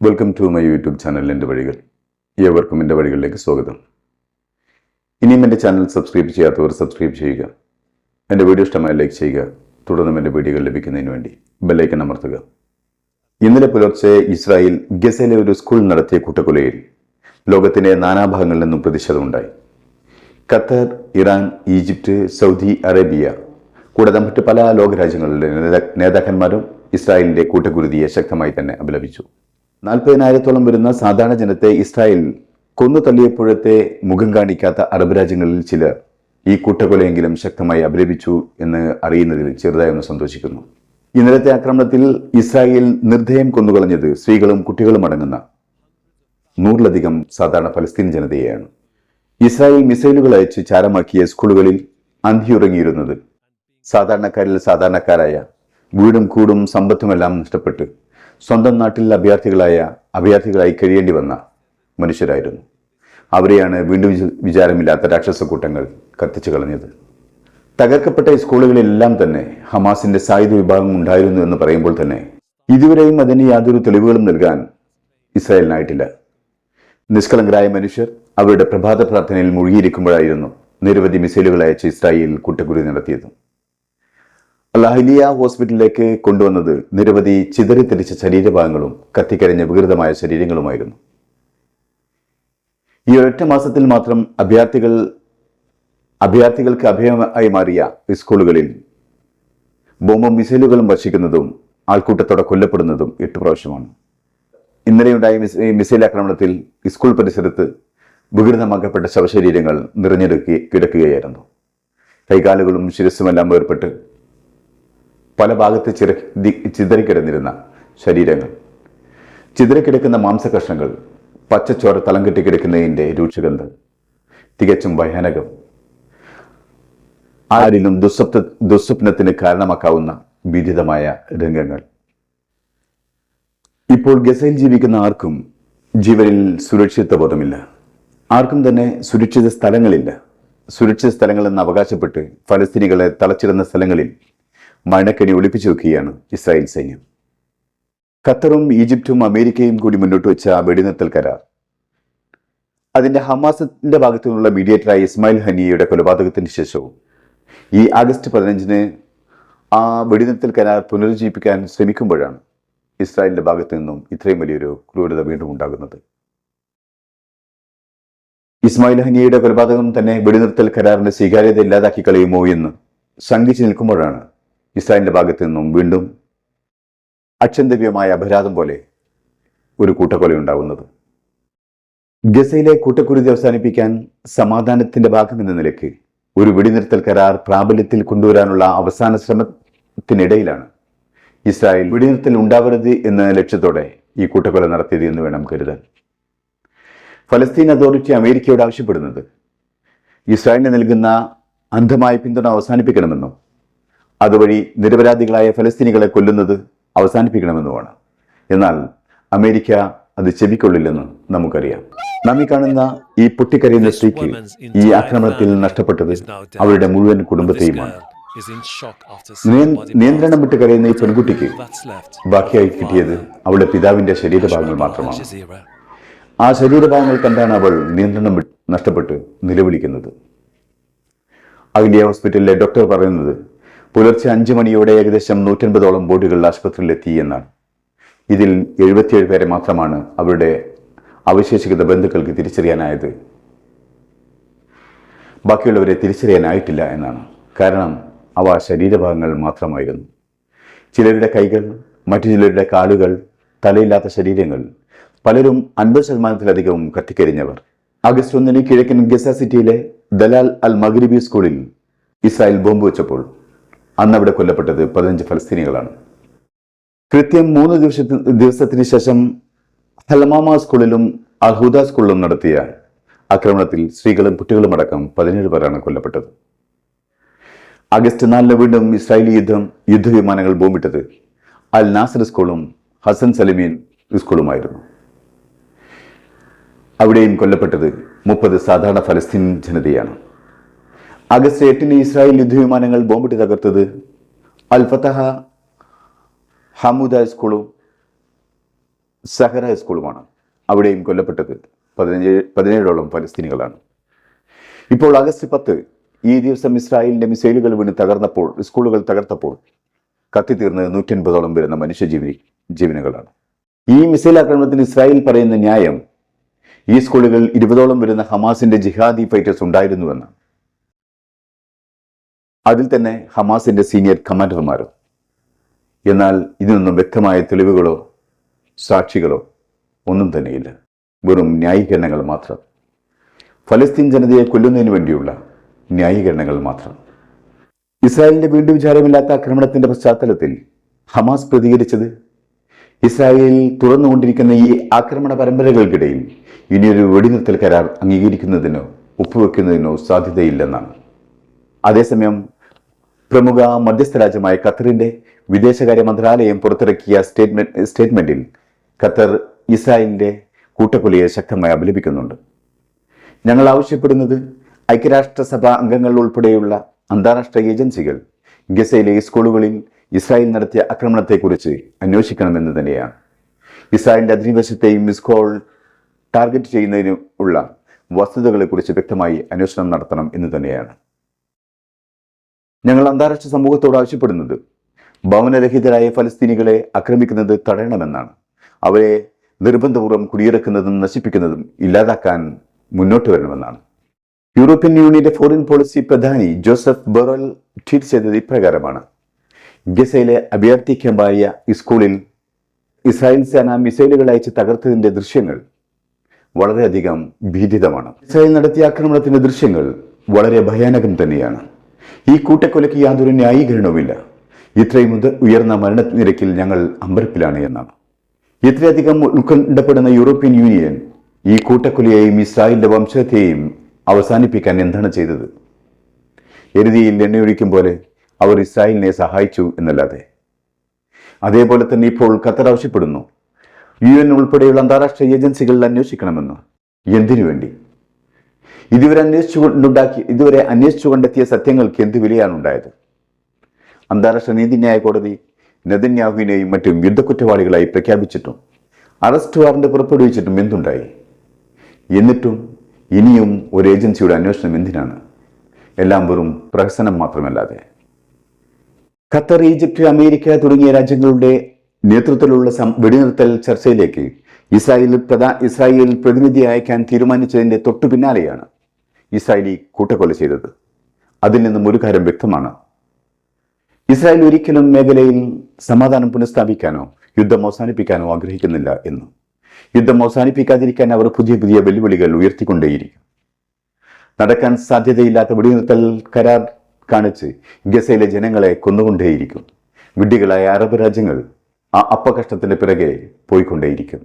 Welcome to my YouTube channel എൻ്റെ വഴികൾ. ഏവർക്കും എൻ്റെ വഴികളിലേക്ക് സ്വാഗതം. ഇനിയും എൻ്റെ ചാനൽ സബ്സ്ക്രൈബ് ചെയ്യാത്തവർ സബ്സ്ക്രൈബ് ചെയ്യുക. എൻ്റെ വീഡിയോ ഇഷ്ടമായി ലൈക്ക് ചെയ്യുക. തുടർന്നും എൻ്റെ വീഡിയോകൾ ലഭിക്കുന്നതിന് വേണ്ടി ബെല്ലൈക്കൺ അമർത്തുക. ഇന്നലെ പുലർച്ചെ ഇസ്രായേൽ ഗസയിലെ ഒരു സ്കൂൾ നടത്തിയ കൂട്ടക്കൊലയിൽ ലോകത്തിൻ്റെ നാനാഭാഗങ്ങളിൽ നിന്നും പ്രതിഷേധമുണ്ടായി. Qatar, Iran, Egypt, Saudi Arabia കൂടാതെ മറ്റ് പല ലോകരാജ്യങ്ങളിലെ നേതാക്കന്മാരും ഇസ്രായേലിൻ്റെ കൂട്ടക്കുരുതിയെ ശക്തമായി തന്നെ അപലപിച്ചു. 40,000-ഓളം വരുന്ന സാധാരണ ജനത്തെ ഇസ്രായേൽ കൊന്നു തള്ളിയപ്പോഴത്തെ മുഖം കാണിക്കാത്ത അറബ് രാജ്യങ്ങളിൽ ചിലർ ഈ കൂട്ടക്കൊലയെങ്കിലും ശക്തമായി അപലപിച്ചു എന്ന് അറിയുന്നതിൽ ചെറുതായി ഒന്ന് സന്തോഷിക്കുന്നു. ഇന്നലത്തെ ആക്രമണത്തിൽ ഇസ്രായേൽ നിർദ്ദയം കൊന്നുകളഞ്ഞത് സ്ത്രീകളും കുട്ടികളും അടങ്ങുന്ന 100-ലധികം സാധാരണ ഫലസ്തീൻ ജനതയെയാണ്. ഇസ്രായേൽ മിസൈലുകൾ അയച്ച് ചാരമാക്കിയ സ്കൂളുകളിൽ അന്തിയുറങ്ങിയിരുന്നത് സാധാരണക്കാരിൽ സാധാരണക്കാരായ വീടും കൂടും സമ്പത്തുമെല്ലാം നഷ്ടപ്പെട്ട് സ്വന്തം നാട്ടിൽ അഭയാർത്ഥികളായി കഴിയേണ്ടി വന്ന മനുഷ്യരായിരുന്നു. അവരെയാണ് വീണ്ടും വിചാരമില്ലാത്ത രാക്ഷസ കൂട്ടങ്ങൾ കത്തിച്ചു കളഞ്ഞത്. തകർക്കപ്പെട്ട ഈ സ്കൂളുകളിലെല്ലാം തന്നെ ഹമാസിന്റെ സായുധ വിഭാഗം ഉണ്ടായിരുന്നു എന്ന് പറയുമ്പോൾ തന്നെ ഇതുവരെയും അതിന് യാതൊരു തെളിവുകളും നൽകാൻ ഇസ്രായേലിനായിട്ടില്ല. നിഷ്കളങ്കരായ മനുഷ്യർ അവരുടെ പ്രഭാത പ്രാർത്ഥനയിൽ മുഴുകിയിരിക്കുമ്പോഴായിരുന്നു നിരവധി മിസൈലുകൾ അയച്ച് ഇസ്രായേൽ കൂട്ടക്കുരുതി നടത്തിയത്. അൽ-അഹ്ലിയ ഹോസ്പിറ്റലിലേക്ക് കൊണ്ടുവന്നത് നിരവധി ചിതറിത്തെറിച്ച ശരീരഭാഗങ്ങളും കത്തിക്കരിഞ്ഞ വികൃതമായ ശരീരങ്ങളുമായിരുന്നു. ഈ ഒരൊറ്റ മാസത്തിൽ മാത്രം അഭയാർത്ഥികൾക്ക് അഭയമായി മാറിയ സ്കൂളുകളിൽ ബോംബും മിസൈലുകളും വർഷിക്കുന്നതും ആൾക്കൂട്ടത്തോടെ കൊല്ലപ്പെടുന്നതും 8 പ്രാവശ്യമാണ്. ഇന്നലെയുണ്ടായ മിസൈൽ ആക്രമണത്തിൽ സ്കൂൾ പരിസരത്ത് വികൃതമാക്കപ്പെട്ട ശവശരീരങ്ങൾ കിടക്കുകയായിരുന്നു. കൈകാലുകളും ശിരസ്സുമെല്ലാം വേർപെട്ട് പല ഭാഗത്ത് ചിതറിക്കിടന്നിരുന്ന ശരീരങ്ങൾ, ചിതറിക്കിടക്കുന്ന മാംസകഷ്ണങ്ങൾ, പച്ചച്ചോര തലം കെട്ടിക്കിടക്കുന്നതിൻ്റെ രൂക്ഷഗന്ധം തികച്ചും ഭയാനകം. ആരിലും ദുസ്വപ്നത്തിന് കാരണമാക്കാവുന്ന ഭീതിതമായ രംഗങ്ങൾ. ഇപ്പോൾ ഗസയിൽ ജീവിക്കുന്ന ആർക്കും ജീവനിൽ സുരക്ഷിത ബോധമില്ല. ആർക്കും തന്നെ സുരക്ഷിത സ്ഥലങ്ങളില്ല. സുരക്ഷിത സ്ഥലങ്ങളെന്ന് അവകാശപ്പെട്ട് ഫലസ്തീനികളെ തളച്ചിടുന്ന സ്ഥലങ്ങളിൽ മഴക്കണി ഒളിപ്പിച്ചു വെക്കുകയാണ് ഇസ്രായേൽ സൈന്യം. ഖത്തറും ഈജിപ്തും അമേരിക്കയും കൂടി മുന്നോട്ട് വെച്ച വെടിനിർത്തൽ കരാർ, അതിന്റെ ഹമാസിന്റെ ഭാഗത്തു നിന്നുള്ള മീഡിയേറ്ററായ ഇസ്മായിൽ ഹനിയയുടെ കൊലപാതകത്തിന് ശേഷവും ഈ ആഗസ്റ്റ് 15-ന് ആ വെടിനിർത്തൽ കരാർ പുനരുജ്ജീവിപ്പിക്കാൻ ശ്രമിക്കുമ്പോഴാണ് ഇസ്രായേലിന്റെ ഭാഗത്തു നിന്നും ഇത്രയും വലിയൊരു ക്രൂരത വീണ്ടും ഉണ്ടാകുന്നത്. ഇസ്മായിൽ ഹനിയയുടെ കൊലപാതകം തന്നെ വെടിനിർത്തൽ കരാറിന്റെ സ്വീകാര്യത ഇല്ലാതാക്കി കളയുമോ എന്ന് ശങ്കിച്ചു നിൽക്കുമ്പോഴാണ് ഇസ്രായേലിന്റെ ഭാഗത്തു നിന്നും വീണ്ടും അക്ഷന്തവ്യമായ അപരാധം പോലെ ഒരു കൂട്ടക്കൊല ഉണ്ടാകുന്നത്. ഗസയിലെ കൂട്ടക്കുരുതി അവസാനിപ്പിക്കാൻ സമാധാനത്തിന്റെ ഭാഗമെന്ന നിലയ്ക്ക് ഒരു വെടിനിർത്തൽ കരാർ പ്രാബല്യത്തിൽ കൊണ്ടുവരാനുള്ള അവസാന ശ്രമത്തിനിടയിലാണ് ഇസ്രായേൽ വെടിനിർത്തൽ ഉണ്ടാവരുത് എന്ന ലക്ഷ്യത്തോടെ ഈ കൂട്ടക്കൊല നടത്തിയത് എന്ന് വേണം കരുതാൻ. ഫലസ്തീൻ അതോറിറ്റി അമേരിക്കയോട് ആവശ്യപ്പെടുന്നത് ഇസ്രായേലിന് നൽകുന്ന അന്ധമായ പിന്തുണ അവസാനിപ്പിക്കണമെന്നും അതുവഴി നിരപരാധികളായ ഫലസ്തീനികളെ കൊല്ലുന്നത് അവസാനിപ്പിക്കണമെന്നുമാണ്. എന്നാൽ അമേരിക്ക അത് ചെവിക്കൊള്ളില്ലെന്ന് നമുക്കറിയാം. നാം ഈ കാണുന്ന ഈ പൊട്ടിക്കരയുന്ന സ്ത്രീക്ക് ഈ ആക്രമണത്തിൽ നഷ്ടപ്പെട്ടത് അവരുടെ മുഴുവൻ കുടുംബത്തെയുമാണ്. നിയന്ത്രണം വിട്ട് കരയുന്ന ഈ പെൺകുട്ടിക്ക് ബാക്കിയായി കിട്ടിയത് അവളുടെ പിതാവിന്റെ ശരീരഭാഗങ്ങൾ മാത്രമാണ്. ആ ശരീരഭാഗങ്ങൾ കണ്ടാണ് അവൾ നിയന്ത്രണം നഷ്ടപ്പെട്ട് നിലവിളിക്കുന്നത്. അഹ്ലിയ ഹോസ്പിറ്റലിലെ ഡോക്ടർ പറയുന്നത് പുലർച്ചെ 5 മണിയോടെ ഏകദേശം 150ഓളം ബോഡികൾ ആശുപത്രിയിലെത്തി എന്നാണ്. ഇതിൽ 77 പേരെ മാത്രമാണ് അവരുടെ അവശേഷിക്കുന്ന ബന്ധുക്കൾക്ക് തിരിച്ചറിയാനായത്. ബാക്കിയുള്ളവരെ തിരിച്ചറിയാനായിട്ടില്ല എന്നാണ്. കാരണം അവ ശരീരഭാഗങ്ങൾ മാത്രമായിരുന്നു. ചിലരുടെ കൈകൾ, മറ്റു ചിലരുടെ കാലുകൾ, തലയില്ലാത്ത ശരീരങ്ങൾ, പലരും 50%-ലധികവും കത്തിക്കരിഞ്ഞവർ. ആഗസ്റ്റ് 1-ന് കിഴക്കൻ ഗസ സിറ്റിയിലെ ദലാൽ അൽ മഗ്രിബി സ്കൂളിൽ ഇസ്രായേൽ ബോംബ് വെച്ചപ്പോൾ അന്ന് അവിടെ കൊല്ലപ്പെട്ടത് 15 ഫലസ്തീനികളാണ്. കൃത്യം 3 ദിവസത്തിന് ശേഷം ഹലമാമ സ്കൂളിലും അൽഹുദ സ്കൂളിലും നടത്തിയ ആക്രമണത്തിൽ സ്ത്രീകളും കുട്ടികളും അടക്കം 17 പേരാണ് കൊല്ലപ്പെട്ടത്. ആഗസ്റ്റ് 4-ന് വീണ്ടും ഇസ്രായേലി യുദ്ധവിമാനങ്ങൾ ബോംബിട്ടത് അൽ നാസർ സ്കൂളും ഹസൻ സലിമീൻ സ്കൂളുമായിരുന്നു. അവിടെയും കൊല്ലപ്പെട്ടത് 30 സാധാരണ ഫലസ്തീൻ ജനതയാണ്. ആഗസ്റ്റ് 8-ന് ഇസ്രായേൽ യുദ്ധവിമാനങ്ങൾ ബോംബിട്ട് തകർത്തത് അൽ ഫതഹ ഹമുദ സ്കൂളും സഹറ സ്കൂളുമാണ്. അവിടെയും കൊല്ലപ്പെട്ടത് 17ഓളം ഫലസ്തീനികളാണ്. ഇപ്പോൾ ആഗസ്റ്റ് 10 ഈ ദിവസം ഇസ്രായേലിന്റെ മിസൈലുകൾ വീണ് സ്കൂളുകൾ തകർത്തപ്പോൾ കത്തിത്തീർന്നത് 150ഓളം വരുന്ന ജീവനുകളാണ്. ഈ മിസൈൽ ആക്രമണത്തിന് ഇസ്രായേൽ പറയുന്ന ന്യായം ഈ സ്കൂളുകളിൽ 20ഓളം വരുന്ന ഹമാസിന്റെ ജിഹാദി ഫൈറ്റേഴ്സ് ഉണ്ടായിരുന്നുവെന്ന്. അതിൽ തന്നെ ഹമാസിന്റെ സീനിയർ കമാൻഡർമാരും. എന്നാൽ ഇതിനൊന്നും വ്യക്തമായ തെളിവുകളോ സാക്ഷികളോ ഒന്നും തന്നെയില്ല. വെറും ന്യായീകരണങ്ങൾ മാത്രം. ഫലസ്തീൻ ജനതയെ കൊല്ലുന്നതിന് വേണ്ടിയുള്ള ന്യായീകരണങ്ങൾ മാത്രം. ഇസ്രായേലിന്റെ വീണ്ടും വിചാരമില്ലാത്ത ആക്രമണത്തിന്റെ പശ്ചാത്തലത്തിൽ ഹമാസ് പ്രതികരിച്ചത് ഇസ്രായേലിൽ തുറന്നുകൊണ്ടിരിക്കുന്ന ഈ ആക്രമണ പരമ്പരകൾക്കിടയിൽ ഇനിയൊരു വെടിനിർത്തൽ കരാർ അംഗീകരിക്കുന്നതിനോ ഒപ്പുവെക്കുന്നതിനോ സാധ്യതയില്ലെന്നാണ്. അതേസമയം പ്രമുഖ മധ്യസ്ഥ രാജ്യമായ ഖത്തറിന്റെ വിദേശകാര്യ മന്ത്രാലയം പുറത്തിറക്കിയ സ്റ്റേറ്റ്മെന്റിൽ ഖത്തർ ഇസ്രായേലിന്റെ കൂട്ടക്കൊലയെ ശക്തമായി അപലപിക്കുന്നുണ്ട്. ഞങ്ങൾ ആവശ്യപ്പെടുന്നത് ഐക്യരാഷ്ട്രസഭ അംഗങ്ങൾ ഉൾപ്പെടെയുള്ള അന്താരാഷ്ട്ര ഏജൻസികൾ ഗസയിലെ സ്കൂളുകളിൽ ഇസ്രായേൽ നടത്തിയ ആക്രമണത്തെക്കുറിച്ച് അന്വേഷിക്കണമെന്ന് തന്നെയാണ്. ഇസ്രായേലിന്റെ അധിനിവേശത്തെയും സ്കൂൾ ടാർഗറ്റ് ചെയ്യുന്നതിനുള്ള വസ്തുതകളെക്കുറിച്ച് വ്യക്തമായി അന്വേഷണം നടത്തണം എന്ന് തന്നെയാണ്. ഞങ്ങൾ അന്താരാഷ്ട്ര സമൂഹത്തോട് ആവശ്യപ്പെടുന്നത് ഭവനരഹിതരായ ഫലസ്തീനികളെ ആക്രമിക്കുന്നത് തടയണമെന്നാണ്. അവരെ നിർബന്ധപൂർവ്വം കുടിയിറക്കുന്നതും നശിപ്പിക്കുന്നതും ഇല്ലാതാക്കാൻ മുന്നോട്ട് വരണമെന്നാണ്. യൂറോപ്യൻ യൂണിയന്റെ ഫോറിൻ പോളിസി പ്രധാനി ജോസഫ് ബൊറൽ ട്വീറ്റ് ചെയ്തത് ഇപ്രകാരമാണ്: ഗസയിലെ അഭയാർത്ഥി ക്യാമ്പായ സ്കൂളിൽ ഇസ്രായേൽ സേന മിസൈലുകൾ അയച്ച് തകർത്തതിന്റെ ദൃശ്യങ്ങൾ വളരെയധികം ഭീതിതമാണ്. ഇസ്രായേൽ നടത്തിയ ആക്രമണത്തിന്റെ ദൃശ്യങ്ങൾ വളരെ ഭയാനകം തന്നെയാണ്. ഈ കൂട്ടക്കൊലയ്ക്ക് യാതൊരു ന്യായീകരണവുമില്ല. ഇത്രയും ഉയർന്ന മരണനിരക്കിൽ ഞങ്ങൾ അമ്പരപ്പിലാണ് എന്നാണ്. ഇത്രയധികം ഉത്കണ്ഠപ്പെടുന്ന യൂറോപ്യൻ യൂണിയൻ ഈ കൂട്ടക്കൊലയെയും ഇസ്രായേലിന്റെ വംശത്തെയും അവസാനിപ്പിക്കാൻ എന്താണ് ചെയ്തത്? എരുതിയിൽ എണ്ണയൊഴിക്കും പോലെ അവർ ഇസ്രായേലിനെ സഹായിച്ചു എന്നല്ലാതെ. അതേപോലെ തന്നെ ഇപ്പോൾ ഖത്തർ ആവശ്യപ്പെടുന്നു UN ഉൾപ്പെടെയുള്ള അന്താരാഷ്ട്ര ഏജൻസികൾ അന്വേഷിക്കണമെന്ന്. എന്തിനു വേണ്ടി? ഇതുവരെ അന്വേഷിച്ചു കണ്ടെത്തിയ സത്യങ്ങൾക്ക് എന്ത് വിലയാണ് ഉണ്ടായത്? അന്താരാഷ്ട്ര നീതിന്യായ കോടതി നെതന്യാഹുവിനെയും മറ്റും യുദ്ധക്കുറ്റവാളികളായി പ്രഖ്യാപിച്ചിട്ടും അറസ്റ്റ് വാറന്റ് പുറപ്പെടുവിച്ചിട്ടും എന്തുണ്ടായി? എന്നിട്ടും ഇനിയും ഒരു ഏജൻസിയുടെ അന്വേഷണം എന്തിനാണ്? എല്ലാം വെറും പ്രഹസനം മാത്രമല്ലാതെ. ഖത്തർ, ഈജിപ്ത്, അമേരിക്ക തുടങ്ങിയ രാജ്യങ്ങളുടെ നേതൃത്വത്തിലുള്ള വെടിനിർത്തൽ ചർച്ചയിലേക്ക് ഇസ്രായേൽ പ്രതിനിധി അയക്കാൻ തീരുമാനിച്ചതിന്റെ തൊട്ടു പിന്നാലെയാണ് ഇസ്രായേലി കൂട്ടക്കൊല ചെയ്തത്. അതിൽ നിന്നും ഒരു കാര്യം വ്യക്തമാണ്: ഇസ്രായേൽ ഒരിക്കലും മേഖലയിൽ സമാധാനം പുനഃസ്ഥാപിക്കാനോ യുദ്ധം അവസാനിപ്പിക്കാനോ ആഗ്രഹിക്കുന്നില്ല എന്ന്. യുദ്ധം അവസാനിപ്പിക്കാതിരിക്കാൻ അവർ പുതിയ പുതിയ വെല്ലുവിളികൾ ഉയർത്തിക്കൊണ്ടേയിരിക്കും. നടക്കാൻ സാധ്യതയില്ലാത്ത വെടിനിർത്തൽ കരാർ കാണിച്ച് ഗസയിലെ ജനങ്ങളെ കൊന്നുകൊണ്ടേയിരിക്കും. വിഡ്ഢികളായ അറബ് രാജ്യങ്ങൾ ആ അപ്പകഷ്ടത്തിന്റെ പിറകെ പോയിക്കൊണ്ടേയിരിക്കും.